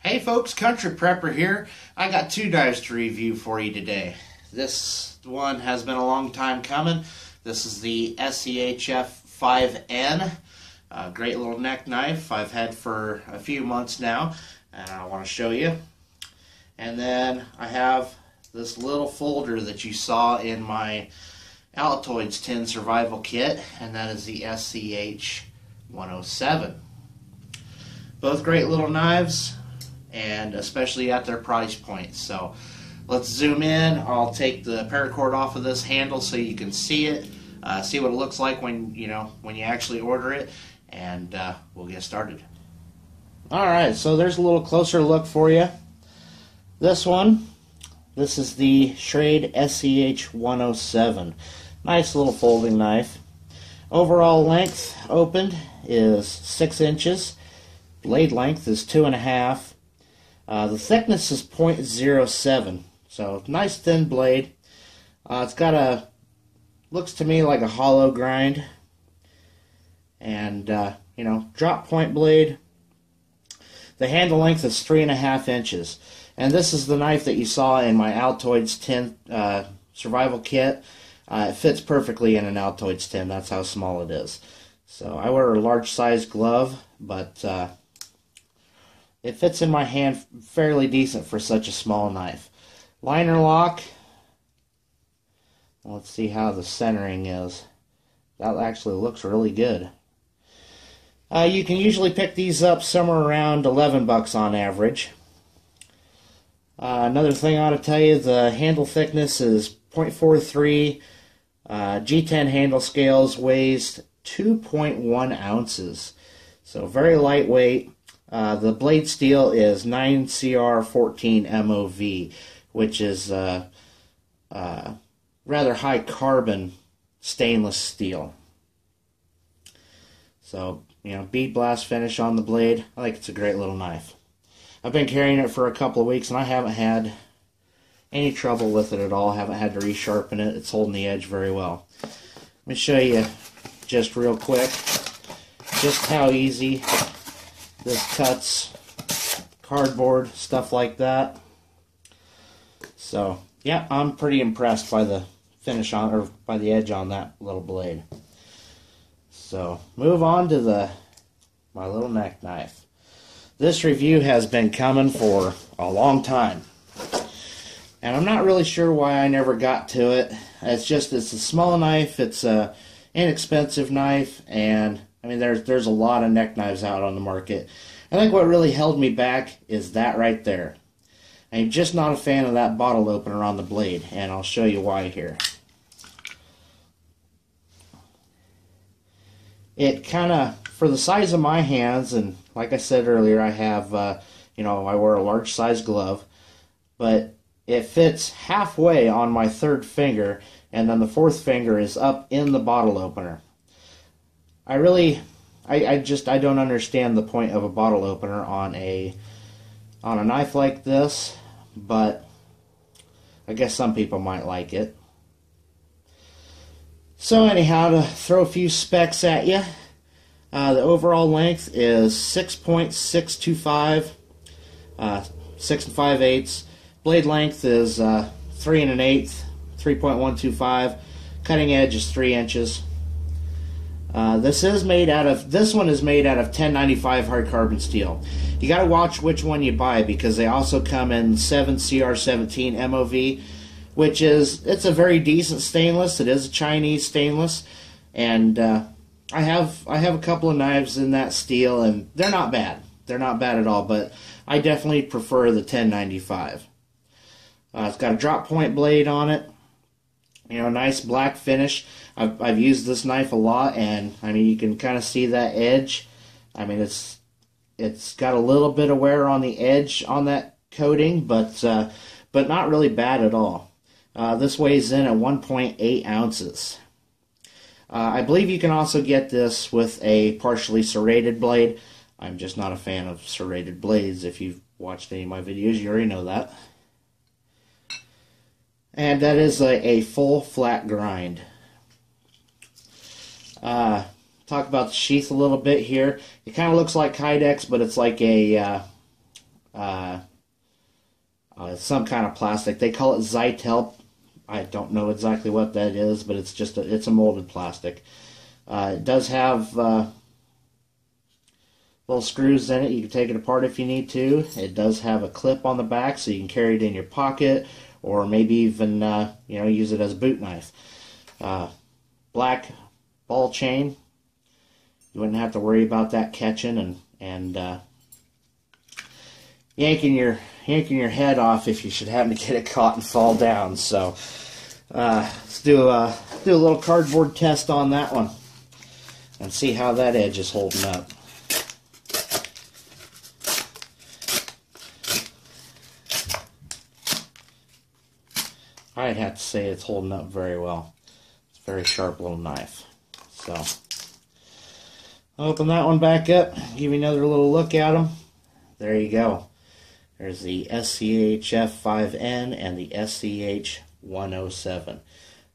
Hey folks, Country Prepper here. I got two knives to review for you today. This one has been a long time coming. This is the SCHF5N. Great little neck knife I've had for a few months now, and I want to show you. And then I have this little folder that you saw in my Altoids tin survival kit, and that is the SCH107. Both great little knives, and especially at their price point. So let's zoom in. I'll take the paracord off of this handle so you can see it, see what it looks like when you actually order it, and we'll get started. Alright, so there's a little closer look for you. This is the Schrade SCH107. Nice little folding knife. Overall length opened is 6 inches. Blade length is 2.5. The thickness is 0.07, so nice thin blade. It's got looks to me like a hollow grind, and drop point blade. The handle length is 3.5 inches, and this is the knife that you saw in my Altoids tin survival kit. It fits perfectly in an Altoids tin. That's how small it is. So I wear a large size glove, but it fits in my hand fairly decent for such a small knife. Liner lock. Let's see how the centering is. That actually looks really good. You can usually pick these up somewhere around $11 on average. Another thing I ought to tell you, the handle thickness is 0.43. G10 handle scales weighs 2.1 ounces. So very lightweight. The blade steel is 9CR14 MOV, which is rather high carbon stainless steel. So, bead blast finish on the blade. I think it's a great little knife. I've been carrying it for a couple of weeks and I haven't had any trouble with it at all. I haven't had to resharpen it. It's holding the edge very well. Let me show you just real quick just how easy this cuts cardboard, stuff like that. So, yeah, I'm pretty impressed by the finish on, or by the edge on that little blade. So, move on to my little neck knife. This review has been coming for a long time, and I'm not really sure why I never got to it. It's a small knife, it's a inexpensive knife, and I mean there's a lot of neck knives out on the market. I think what really held me back is that right there. I'm just not a fan of that bottle opener on the blade, and I'll show you why here. It kind of, for the size of my hands, and like I said earlier, I have, I wear a large size glove, but it fits halfway on my third finger, and then the fourth finger is up in the bottle opener. I don't understand the point of a bottle opener on a knife like this, but I guess some people might like it. So anyhow, to throw a few specs at you, the overall length is 6.625, 6 5/8. Blade length is 3 1/8, 3.125. Cutting edge is 3 inches. This one is made out of 1095 hard carbon steel. You got to watch which one you buy, because they also come in 7CR17 MOV, which it's a very decent stainless. It is a Chinese stainless, and I have a couple of knives in that steel, and they're not bad. They're not bad at all, but I definitely prefer the 1095. It's got a drop point blade on it. Nice black finish. I've used this knife a lot, and I mean you can kind of see that edge. I mean it's got a little bit of wear on the edge on that coating, but not really bad at all. This weighs in at 1.8 ounces. I believe you can also get this with a partially serrated blade. I'm just not a fan of serrated blades. If you've watched any of my videos, you already know that. And that is a full flat grind. Talk about the sheath a little bit here. It kind of looks like Kydex, but it's like a some kind of plastic. They call it Zytel. I don't know exactly what that is, but it's just it's a molded plastic. It does have little screws in it. You can take it apart if you need to. It does have a clip on the back, so you can carry it in your pocket, or maybe even use it as a boot knife. Black ball chain. You wouldn't have to worry about that catching and yanking your head off if you should happen to get it caught and fall down. So let's do a little cardboard test on that one and see how that edge is holding up. I'd have to say it's holding up very well. It's a very sharp little knife. So I'll open that one back up, give you another little look at them. There you go. There's the SCHF5N and the SCH107. A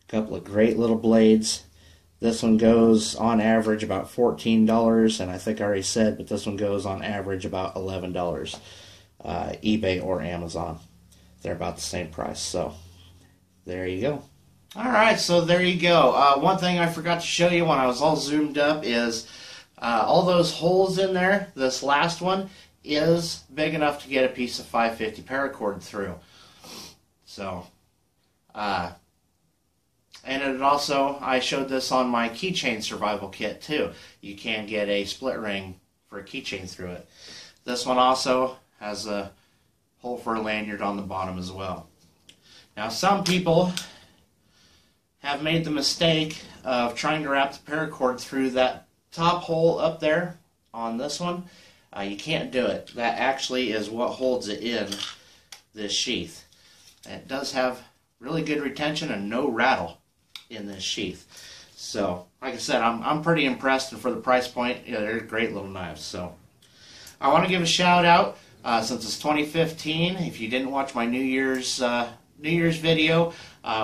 couple of great little blades. This one goes on average about $14, and I think I already said, but this one goes on average about $11. eBay or Amazon. They're about the same price. So there you go. Alright, so there you go. One thing I forgot to show you when I was all zoomed up is all those holes in there. This last one is big enough to get a piece of 550 paracord through. So, and it also, I showed this on my keychain survival kit too. You can get a split ring for a keychain through it. This one also has a hole for a lanyard on the bottom as well. Now, some people have made the mistake of trying to wrap the paracord through that top hole up there on this one. You can't do it. That actually is what holds it in this sheath. And it does have really good retention and no rattle in this sheath. So, like I said, I'm pretty impressed, and for the price point, they're great little knives. So, I want to give a shout out since it's 2015. If you didn't watch my New Year's video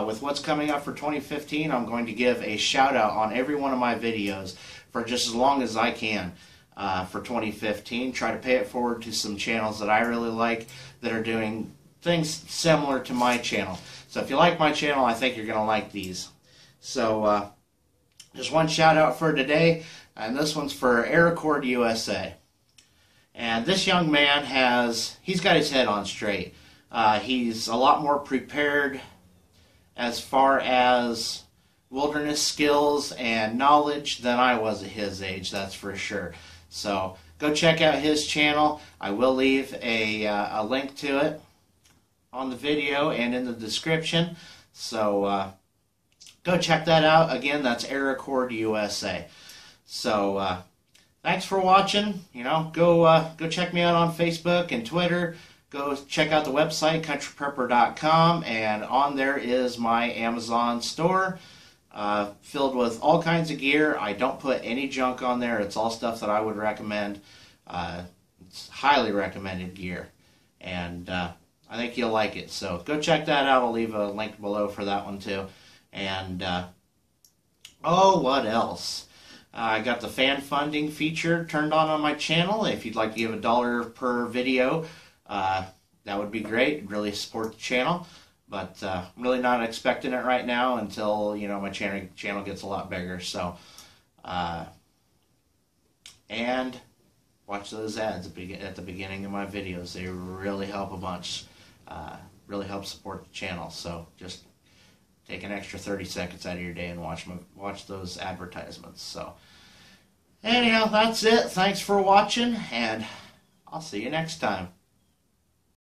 with what's coming up for 2015, I'm going to give a shout out on every one of my videos for just as long as I can for 2015. Try to pay it forward to some channels that I really like that are doing things similar to my channel. So if you like my channel, I think you're going to like these. So just one shout out for today, and this one's for Aerocord USA. And this young man he's got his head on straight. He's a lot more prepared as far as wilderness skills and knowledge than I was at his age, that's for sure. So go check out his channel. I will leave a link to it on the video and in the description. So go check that out. Again, that's Aerocord USA. So thanks for watching. Go check me out on Facebook and Twitter. Go check out the website, countryprepper.com, and on there is my Amazon store filled with all kinds of gear. I don't put any junk on there. It's all stuff that I would recommend. It's highly recommended gear, and I think you'll like it. So go check that out. I'll leave a link below for that one too. And what else? I got the fan funding feature turned on my channel. If you'd like to give $1 per video, that would be great. It'd really support the channel. But I'm really not expecting it right now until my channel gets a lot bigger. So, and watch those ads at the beginning of my videos. They really help a bunch. Really help support the channel. So just take an extra 30 seconds out of your day and watch those advertisements. So anyhow, that's it. Thanks for watching, and I'll see you next time.